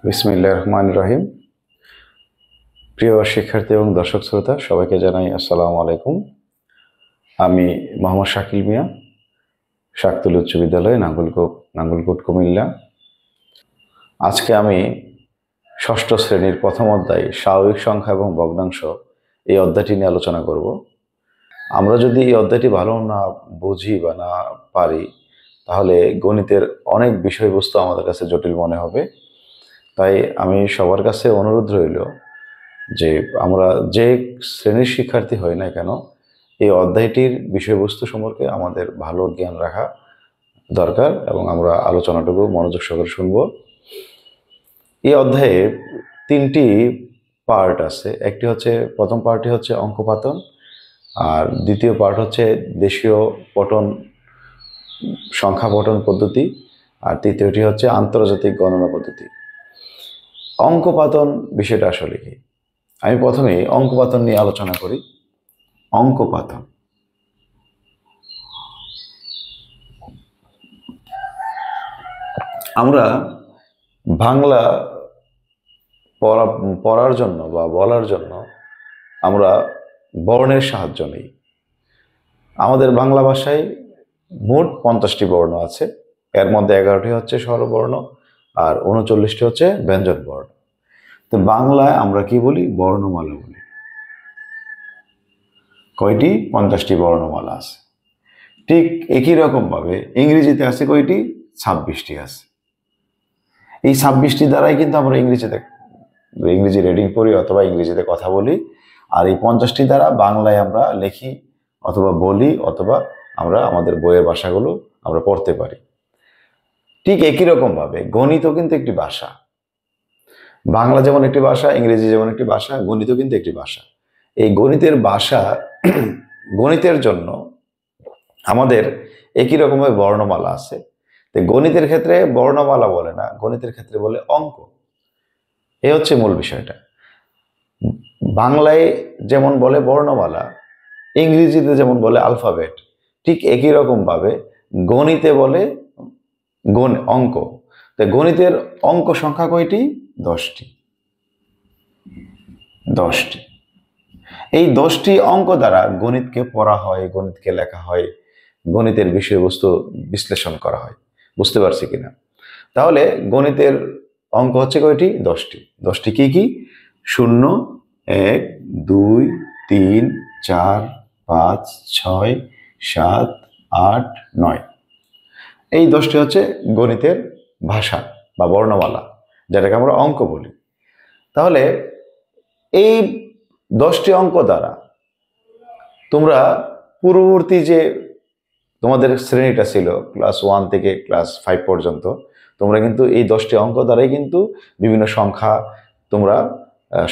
বিসমিল্লাহির রহমানির রহিম। প্রিয় শিক্ষার্থী এবং দর্শক শ্রোতা সবাইকে জানাই আসসালামু আলাইকুম। আমি মোহাম্মদ শাকিল মিয়া, শাকতুল উচ্চ বিদ্যালয়, নাঙ্গলকোট, কুমিল্লা। আজকে আমি ষষ্ঠ শ্রেণীর প্রথম অধ্যায় স্বাভাবিক সংখ্যা এবং ভগ্নাংশ এই অধ্যায়টি নিয়ে আলোচনা করব। আমরা যদি এই অধ্যায়টি ভালো না বুঝি বা না পারি, তাহলে গণিতের অনেক বিষয়বস্তু আমাদের কাছে জটিল মনে হবে। তাই আমি সবার কাছে অনুরোধ রইল যে আমরা যে শ্রেণীর শিক্ষার্থী হই না কেন, এই অধ্যায়টির বিষয়বস্তু সম্পর্কে আমাদের ভালো জ্ঞান রাখা দরকার এবং আমরা আলোচনাটুকু মনোযোগ সহকারে শুনব। এই অধ্যায়ে তিনটি পার্ট আছে। একটি হচ্ছে, প্রথম পার্টটি হচ্ছে অঙ্কপাতন, আর দ্বিতীয় পার্ট হচ্ছে দেশীয় পঠন সংখ্যা পঠন পদ্ধতি, আর তৃতীয়টি হচ্ছে আন্তর্জাতিক গণনা পদ্ধতি। অঙ্কপাতন বিষয়টা আসলে কি? আমি প্রথমে অঙ্কপাতন নিয়ে আলোচনা করি। অঙ্কপাতন, আমরা বাংলা পড়ার জন্য বা বলার জন্য আমরা বর্ণের সাহায্য নিই। আমাদের বাংলা ভাষায় মোট 50টি বর্ণ আছে। এর মধ্যে 11টি হচ্ছে স্বরবর্ণ আর 39টি হচ্ছে ব্যঞ্জন বর্ণ। তো বাংলায় আমরা কি বলি? বর্ণমালা বলি। কয়টি? 50টি বর্ণমালা আছে। ঠিক একই রকম ভাবে ইংরেজিতে আছে কয়টি? 26টি আছে। এই 26টি দ্বারাই কিন্তু আমরা ইংরেজি রিডিং পড়ি অথবা ইংরেজিতে কথা বলি, আর এই 50টি দ্বারা বাংলায় আমরা লিখি অথবা বলি অথবা আমরা আমাদের বইয়ের ভাষাগুলো আমরা পড়তে পারি। ঠিক একই রকম ভাবে গণিতও কিন্তু একটি ভাষা। বাংলা যেমন একটি ভাষা, ইংরেজি যেমন একটি ভাষা, গণিতও কিন্তু একটি ভাষা। এই গণিতের ভাষা গণিতের জন্য আমাদের একই রকমের বর্ণমালা আছে। তো গণিতের ক্ষেত্রে বর্ণমালা বলে না, গণিতের ক্ষেত্রে বলে অঙ্ক। এই হচ্ছে মূল বিষয়টা। বাংলায় যেমন বলে বর্ণমালা, ইংরেজিতে যেমন বলে আলফাবেট, ঠিক একই রকম ভাবে গণিতে বলে অঙ্ক। তো গণিতের অঙ্ক সংখ্যা কয়টি? 10টি। এই 10টি অঙ্ক দ্বারা গণিতকে পড়া হয়, গণিতকে লেখা হয়, গণিতের বিষয়বস্তু বিশ্লেষণ করা হয়। বুঝতে পারছি কিনা? তাহলে গণিতের অঙ্ক হচ্ছে কয়টি? 10টি। 10টি কি কি? 0, 1, 2, 3, 4, 5, 6, 7, 8, 9। এই 10টি হচ্ছে গণিতের ভাষা বা বর্ণমালা, যেটাকে আমরা অঙ্ক বলি। তাহলে এই 10টি অঙ্ক দ্বারা তোমরা পূর্ববর্তী যে তোমাদের শ্রেণীটা ছিল ক্লাস 1 থেকে ক্লাস 5 পর্যন্ত, তোমরা কিন্তু এই 10টি অঙ্ক দ্বারাই কিন্তু বিভিন্ন তোমরা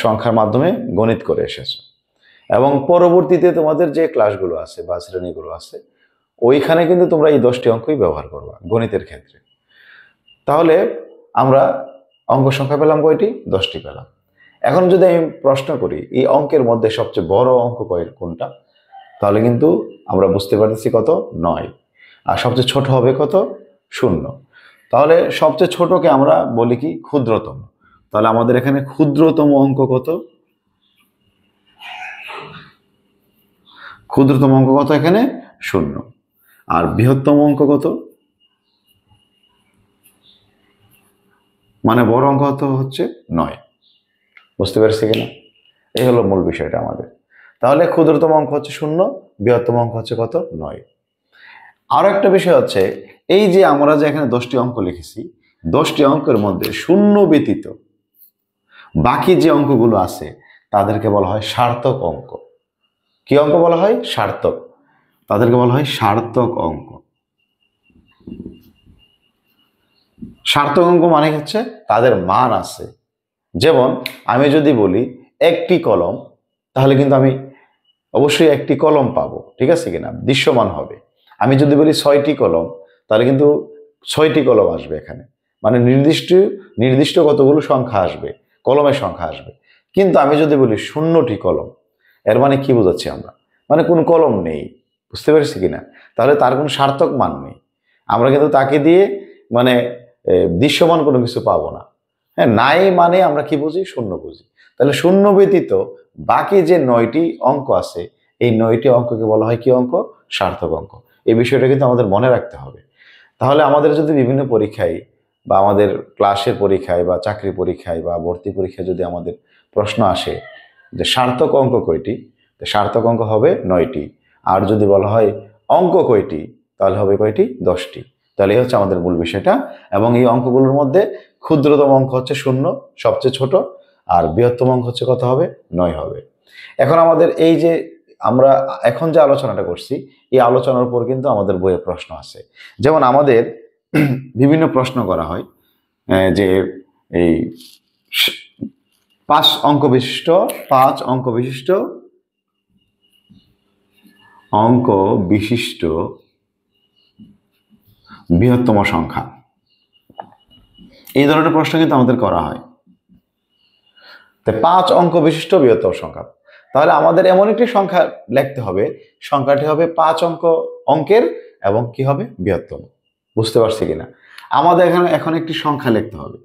সংখ্যার মাধ্যমে গণিত করে এসেছো। এবং পরবর্তীতে তোমাদের যে ক্লাসগুলো আছে বা শ্রেণীগুলো আছে, ওইখানে কিন্তু তোমরা এই 10টি অঙ্কই ব্যবহার করবা গণিতের ক্ষেত্রে। তাহলে আমরা অঙ্ক সংখ্যা পেলাম কয়টি? 10টি পেলাম। এখন যদি আমি প্রশ্ন করি এই অঙ্কের মধ্যে সবচেয়ে বড় অঙ্ক কোনটা, তাহলে কিন্তু আমরা বুঝতে পারতেছি কত? 9। আর সবচেয়ে ছোট হবে কত? 0। তাহলে সবচেয়ে ছোটকে আমরা বলি কি? ক্ষুদ্রতম। তাহলে আমাদের এখানে ক্ষুদ্রতম অঙ্ক কত? ক্ষুদ্রতম অঙ্ক কত এখানে? 0। আর বৃহত্তম অঙ্ক কত? মানে বড় অঙ্ক হচ্ছে 9। বুঝতে পারছি কিনা? এই হলো মূল বিষয়টা আমাদের। তাহলে ক্ষুদ্রতম অঙ্ক হচ্ছে 0, বৃহত্তম অঙ্ক হচ্ছে কত? 9। আরো একটা বিষয় হচ্ছে, এই যে আমরা যে এখানে 10টি অঙ্ক লিখেছি, 10টি অঙ্কের মধ্যে 0 ব্যতীত বাকি যে অঙ্কগুলো আছে তাদেরকে বলা হয় সার্থক অঙ্ক। কি অঙ্ক বলা হয়? সার্থক। তাদেরকে বলা হয় সার্থক অঙ্ক। সার্থক অঙ্ক মানে হচ্ছে তাদের মান আছে। যেমন আমি যদি বলি একটি কলম, তাহলে কিন্তু আমি অবশ্যই একটি কলম পাবো, ঠিক আছে কিনা? দৃশ্যমান হবে। আমি যদি বলি 6টি কলম, তাহলে কিন্তু 6টি কলম আসবে এখানে। মানে নির্দিষ্ট কতগুলো সংখ্যা আসবে, কলমের সংখ্যা আসবে। কিন্তু আমি যদি বলি 0টি কলম, এর মানে কি বোঝাচ্ছি আমরা? মানে কোন কলম নেই। বুঝতে পেরেছি কিনা? তাহলে তার কোনো সার্থক মান নেই। আমরা কিন্তু তাকে দিয়ে মানে দৃশ্যমান কোনো কিছু পাবো না। হ্যাঁ, নাই মানে আমরা কি বুঝি? শূন্য বুঝি। তাহলে শূন্য ব্যতীত বাকি যে 9টি অঙ্ক আছে, এই 9টি অঙ্ককে বলা হয় কি অঙ্ক? সার্থক অঙ্ক। এই বিষয়টা কিন্তু আমাদের মনে রাখতে হবে। তাহলে আমাদের যদি বিভিন্ন পরীক্ষায় বা আমাদের ক্লাসের পরীক্ষায় বা চাকরি পরীক্ষায় বা ভর্তি পরীক্ষায় যদি আমাদের প্রশ্ন আসে যে সার্থক অঙ্ক কয়টি, তো সার্থক অঙ্ক হবে 9টি। আর যদি বলা হয় অঙ্ক কয়টি, তাহলে হবে কয়টি? 10টি। তাহলে এই হচ্ছে আমাদের মূল বিষয়টা। এবং এই অঙ্কগুলোর মধ্যে ক্ষুদ্রতম অঙ্ক হচ্ছে 0, সবচেয়ে ছোট। আর বৃহত্তম অঙ্ক হচ্ছে কত হবে? 9 হবে। এখন আমাদের এই যে আমরা এখন যে আলোচনাটা করছি, এই আলোচনার উপর কিন্তু আমাদের বইয়ে প্রশ্ন আছে। যেমন আমাদের বিভিন্ন প্রশ্ন করা হয় যে এই 5 অঙ্ক বিশিষ্ট 5 অঙ্ক বিশিষ্ট অঙ্ক বিশিষ্ট বৃহত্তম সংখ্যা, এই ধরনের প্রশ্ন কিন্তু আমাদের করা হয়। তো 5 অঙ্ক বিশিষ্ট বৃহত্তম সংখ্যা, তাহলে আমাদের এমন একটি সংখ্যা লিখতে হবে, সংখ্যাটি হবে 5 অঙ্কের এবং কি হবে? বৃহত্তম। বুঝতে পারছি কিনা? আমাদের এখানে এখন একটি সংখ্যা লিখতে হবে,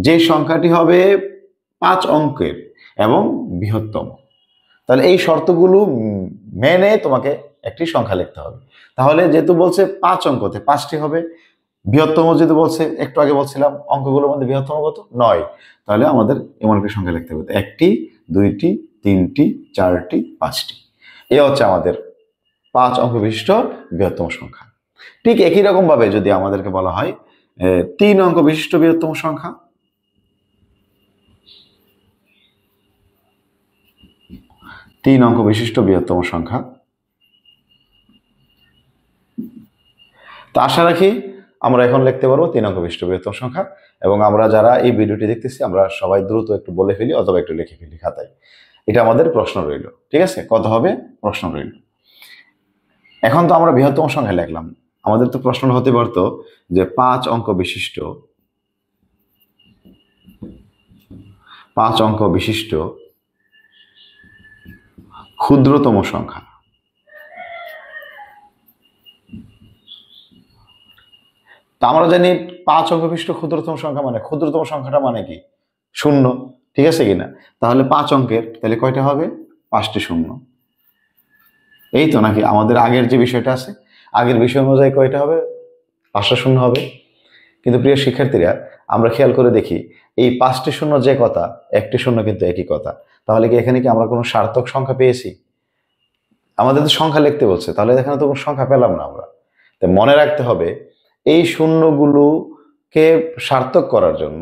যে সংখ্যাটি হবে 5 অঙ্কের এবং বৃহত্তম। তাহলে এই শর্তগুলো মেনে তোমাকে একটি সংখ্যা লিখতে হবে। তাহলে যেহেতু বলছে 5 অঙ্কতে 5টি হবে, বৃহত্তম যেহেতু বলছে, একটু আগে বলছিলাম অঙ্কগুলোর মধ্যে বৃহত্তম কত? 9। তাহলে আমাদের এমন একটি সংখ্যা লিখতে হবে, 1টি, 2টি, 3টি, 4টি, 5টি। এ হচ্ছে আমাদের 5 অঙ্ক বিশিষ্ট বৃহত্তম সংখ্যা। ঠিক একই রকম ভাবে যদি আমাদেরকে বলা হয় 3 অঙ্ক বিশিষ্ট বৃহত্তম সংখ্যা, 3 অঙ্ক বিশিষ্ট বৃহত্তম সংখ্যা, তো আশা রাখি আমরা এখন লিখতে পারবো 3 অঙ্ক বিশিষ্ট বৃহত্তম সংখ্যা। এবং আমরা যারা এই ভিডিওটি দেখতেছি, আমরা সবাই দ্রুত একটু বলে ফেলি অথবা একটু লিখে ফেলি খাতায়। এটা আমাদের প্রশ্ন রইল। ঠিক আছে, কত হবে? প্রশ্ন রইল। এখন তো আমরা বৃহত্তম সংখ্যা লিখলাম, আমাদের তো প্রশ্ন হতে পারতো যে 5 অঙ্ক বিশিষ্ট 5 অঙ্ক বিশিষ্ট ক্ষুদ্রতম সংখ্যা। তা আমরা জানি 5 অঙ্ক বিশিষ্ট ক্ষুদ্রতম সংখ্যা মানে, ক্ষুদ্রতম সংখ্যাটা মানে কি? 0। ঠিক আছে কিনা? তাহলে 5 অঙ্কের তাহলে কয়টা হবে? 5টি শূন্য। এই তো নাকি আমাদের আগের যে বিষয়টা আছে, আগের বিষয় অনুযায়ী কয়টা হবে? 5টা শূন্য হবে। কিন্তু প্রিয় শিক্ষার্থীরা, আমরা খেয়াল করে দেখি এই 5টি শূন্য যে কথা, একটি শূন্য কিন্তু একই কথা। তাহলে কি এখানে কি আমরা কোনো সার্থক সংখ্যা পেয়েছি? আমাদের তো সংখ্যা লিখতে বলছে, তাহলে এখানে তো কোনো সংখ্যা পেলাম না আমরা। তাই মনে রাখতে হবে এই শূন্যগুলোকে সার্থক করার জন্য,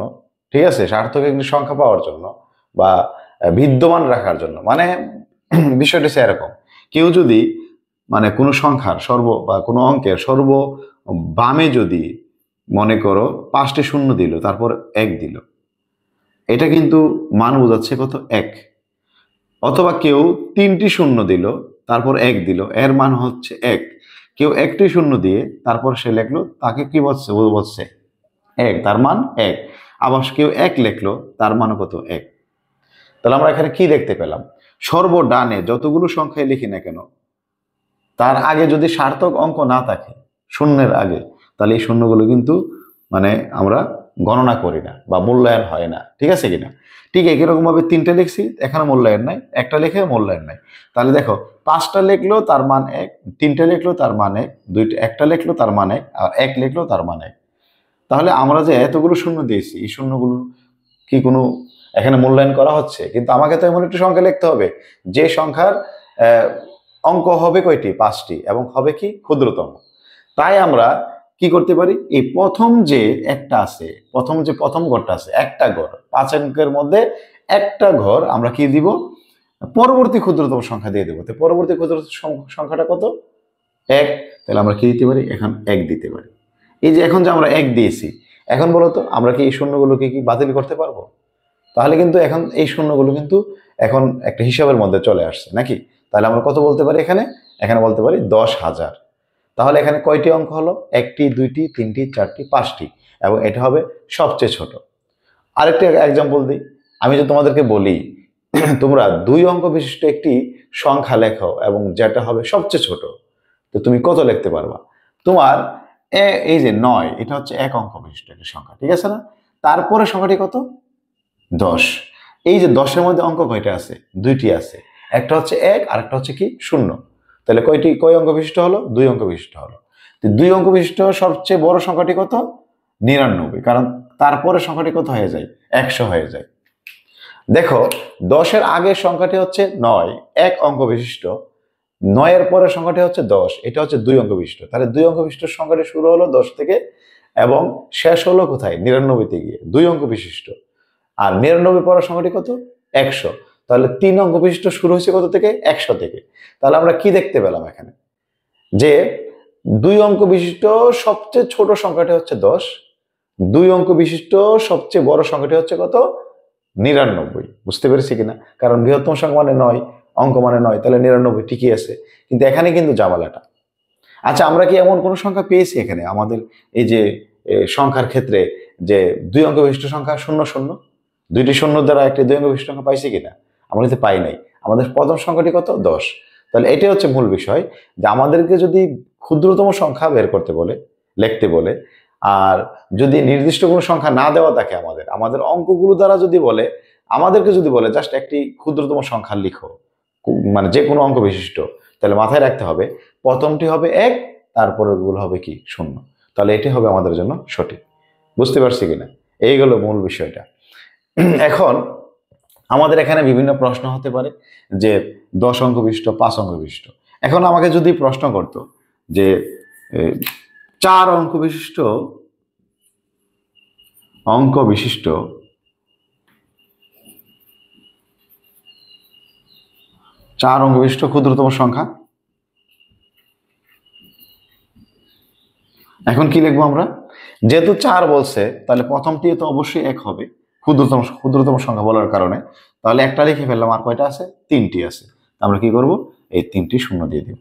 ঠিক আছে, সার্থক একটি সংখ্যা পাওয়ার জন্য বা বিদ্যমান রাখার জন্য, মানে বিষয়টা হচ্ছে এরকম, কেউ যদি মানে কোনো সংখ্যার বা কোনো অঙ্কের সর্ব বামে যদি মনে করো 5টি শূন্য দিল, তারপর 1 দিল, এটা কিন্তু মান বোঝাচ্ছে কত? 1। অথবা কেউ 3টি শূন্য দিল, তারপর 1 দিল, এর মান হচ্ছে 1। কেউ 1টি শূন্য দিয়ে তারপর সে লিখলো, তাকে কি বলছে? ও বলছে 1, তার মান 1। আবার কেউ 1 লিখলো, তার মান কত? 1। তাহলে আমরা এখানে কি দেখতে পেলাম? সর্বডানে যতগুলো সংখ্যায় লিখি না কেন, তার আগে যদি সার্থক অঙ্ক না থাকে শূন্যের আগে, তাহলে এই শূন্যগুলো কিন্তু মানে আমরা গণনা করি না বা মূল্যায়ন হয় না। ঠিক আছে কিনা? ঠিক একই রকম ভাবে 3টে লিখছি, এখানে মূল্যায়ন নাই, একটা লিখে মূল্যায়ন নাই। তাহলে দেখো 5টা লিখলো তার মান 1, 3টে লিখলো তার মান 1, 2টা একটা লিখলো তার মান 1, আর 1 লিখলো তার মান 1। তাহলে আমরা যে এতগুলো শূন্য দিয়েছি, এই শূন্যগুলো কি কোনো এখানে মূল্যায়ন করা হচ্ছে? কিন্তু আমাকে তো এমন একটি সংখ্যা লিখতে হবে যে সংখ্যার আহ, অঙ্ক হবে কয়টি? 5টি, এবং হবে কি? ক্ষুদ্রতম। তাই আমরা কি করতে পারি? এই প্রথম যে একটা আছে, প্রথম ঘরটা আছে, একটা ঘর, 5 অঙ্কের মধ্যে একটা ঘর আমরা কি দিব? পরবর্তী ক্ষুদ্রতম সংখ্যা দিয়ে দেবো। তো পরবর্তী ক্ষুদ্রতম সংখ্যাটা কত? 1। তাহলে আমরা কি দিতে পারি? এখন 1 দিতে পারি। এই যে এখন যে আমরা 1 দিয়েছি, এখন বলো তো আমরা কি এই শূন্যগুলোকে কি বাতিল করতে পারবো? তাহলে কিন্তু এখন এই শূন্যগুলো কিন্তু এখন একটা হিসাবের মধ্যে চলে আসছে নাকি? তাহলে আমরা কত বলতে পারি এখানে? এখানে বলতে পারি 10,000। তাহলে এখানে কয়টি অঙ্ক হলো? 1টি, 2টি, 3টি, 4টি, 5টি, এবং এটা হবে সবচেয়ে ছোট। আরেকটি এক্সাম্পল দিই। আমি যে তোমাদেরকে বলি তোমরা 2 অঙ্ক বিশিষ্ট একটি সংখ্যা লেখো এবং যেটা হবে সবচেয়ে ছোট, তো তুমি কত লিখতে পারবা? তোমার এই যে 9, এটা হচ্ছে 1 অঙ্ক বিশিষ্ট একটি সংখ্যা, ঠিক আছে না? তারপরে সংখ্যাটি কত? 10। এই যে 10-এর মধ্যে অঙ্ক কয়টা আছে? দুইটি আছে, একটা হচ্ছে 1 আর একটা হচ্ছে কি 0। তাহলে কয় অঙ্ক বিশিষ্ট হলো? 2 অঙ্ক বিশিষ্ট হলো। তো 2 অঙ্ক বিশিষ্ট সবচেয়ে বড় সংখ্যাটি কত? 99, কারণ তারপরে সংখ্যাটি কত হয়ে যায়? 100 হয়ে যায়। দেখো, 10-এর আগের সংখ্যাটি হচ্ছে 9, 1 অঙ্ক বিশিষ্ট। 9-এর পরের সংখ্যাটি হচ্ছে 10, এটা হচ্ছে 2 অঙ্ক বিশিষ্ট। তাহলে 2 অঙ্ক বিশিষ্ট সংখ্যাটি শুরু হলো 10 থেকে এবং শেষ হলো কোথায়? 99-তে গিয়ে, 2 অঙ্ক বিশিষ্ট। আর 99 পরের সংখ্যাটি কত? 100। তাহলে 3 অঙ্ক বিশিষ্ট শুরু হয়েছে কত থেকে? 100 থেকে। তাহলে আমরা কি দেখতে পেলাম এখানে? যে 2 অঙ্ক বিশিষ্ট সবচেয়ে ছোট সংখ্যাটি হচ্ছে 10, 2 অঙ্ক বিশিষ্ট সবচেয়ে বড় সংখ্যাটি হচ্ছে কত? 99। বুঝতে পেরেছি কিনা? কারণ বৃহত্তম সংখ্যা মানে 9, অঙ্ক মানে 9, তাহলে 99 ঠিকই আছে। কিন্তু এখানে কিন্তু জামালাটা। আচ্ছা, আমরা কি এমন কোন সংখ্যা পেয়েছি এখানে আমাদের এই যে সংখ্যার ক্ষেত্রে যে 2 অঙ্ক বিশিষ্ট সংখ্যা 00, দুইটি শূন্য দ্বারা একটি 2 অঙ্ক বিশিষ্ট সংখ্যা পাইছি কিনা? আমরা কিন্তু পাই নাই। আমাদের প্রথম সংখ্যাটি কত? 10। তাহলে এটাই হচ্ছে মূল বিষয়, যে আমাদেরকে যদি ক্ষুদ্রতম সংখ্যা বের করতে বলে, লিখতে বলে, আর যদি নির্দিষ্ট কোনো সংখ্যা না দেওয়া থাকে আমাদের অঙ্কগুলো দ্বারা যদি বলে, আমাদেরকে যদি বলে জাস্ট একটি ক্ষুদ্রতম সংখ্যা লিখো, মানে যে কোনো অঙ্ক বিশিষ্ট, তাহলে মাথায় রাখতে হবে প্রথমটি হবে 1, তারপরের গুলো হবে কি? 0। তাহলে এটি হবে আমাদের জন্য সঠিক। বুঝতে পারছি কিনা? এই গেল মূল বিষয়টা। এখন আমাদের এখানে বিভিন্ন প্রশ্ন হতে পারে যে 10 অঙ্ক বিশিষ্ট, 5 অঙ্ক বিশিষ্ট। এখন আমাকে যদি প্রশ্ন করতো যে 4 অঙ্ক বিশিষ্ট 4 অঙ্ক বিশিষ্ট ক্ষুদ্রতম সংখ্যা, এখন কি লিখবো আমরা? যেহেতু 4 বলছে, তাহলে প্রথমটি তো অবশ্যই 1 হবে, ক্ষুদ্রতম সংখ্যা বলার কারণে। তাহলে একটা লিখে ফেললাম, আর কয়টা আছে? 3টি আছে। আমরা কি করব? এই 3টি শূন্য দিয়ে দিব।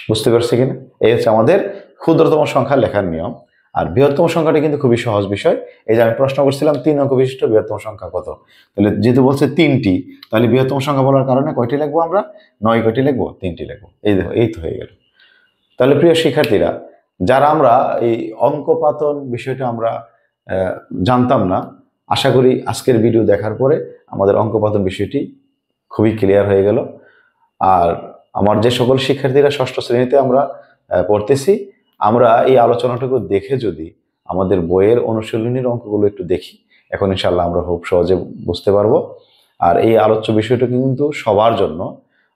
বুঝতে পারছি কিনা? এই হচ্ছে আমাদের ক্ষুদ্রতম সংখ্যা লেখার নিয়ম। আর বৃহত্তম সংখ্যাটা কিন্তু খুবই সহজ বিষয়। এই যে আমি প্রশ্ন করছিলাম 3 অঙ্ক বিশিষ্ট বৃহত্তম সংখ্যা কত, তাহলে যেহেতু বলছে 3টি, তাহলে বৃহত্তম সংখ্যা বলার কারণে কয়টি লিখবো আমরা? 9 কয়টি লিখবো? 3টি লিখবো। এই দেখো, এই তো হয়ে গেল। তাহলে প্রিয় শিক্ষার্থীরা, যারা আমরা এই অঙ্কপাতন বিষয়টা আমরা জানতাম না, আশা করি আজকের ভিডিও দেখার পরে আমাদের অঙ্কপাতন বিষয়টি খুবই ক্লিয়ার হয়ে গেল। আর আমার যে সকল শিক্ষার্থীরা ষষ্ঠ শ্রেণীতে আমরা পড়তেছি, আমরা এই আলোচনাটুকু দেখে যদি আমাদের বইয়ের অনুশীলনীর অঙ্কগুলো একটু দেখি, এখন ইনশাল্লাহ আমরা খুব সহজে বুঝতে পারবো। আর এই আলোচ্য বিষয়টা কিন্তু সবার জন্য,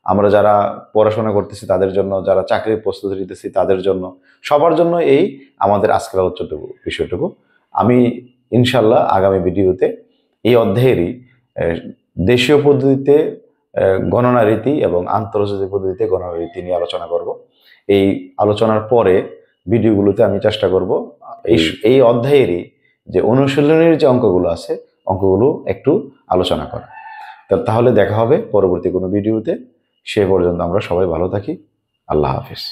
আমরা যারা পড়াশোনা করতেছি তাদের জন্য, যারা চাকরির প্রস্তুতি নিতেছি তাদের জন্য, সবার জন্য এই আমাদের আজকের আলোচ্যটুকু বিষয়টুকু। আমি ইনশাল্লাহ আগামী ভিডিওতে এই অধ্যায়েরই দেশীয় পদ্ধতিতে গণনা রীতি এবং আন্তর্জাতিক পদ্ধতিতে গণনা রীতি নিয়ে আলোচনা করব। এই আলোচনার পরে ভিডিওগুলোতে আমি চেষ্টা করব এই অধ্যায়েরই যে অনুশীলনের যে অঙ্কগুলো আছে, অঙ্কগুলো একটু আলোচনা করা। তাহলে দেখা হবে পরবর্তী কোনো ভিডিওতে। সে পর্যন্ত আমরা সবাই ভালো থাকি। আল্লাহ হাফিজ।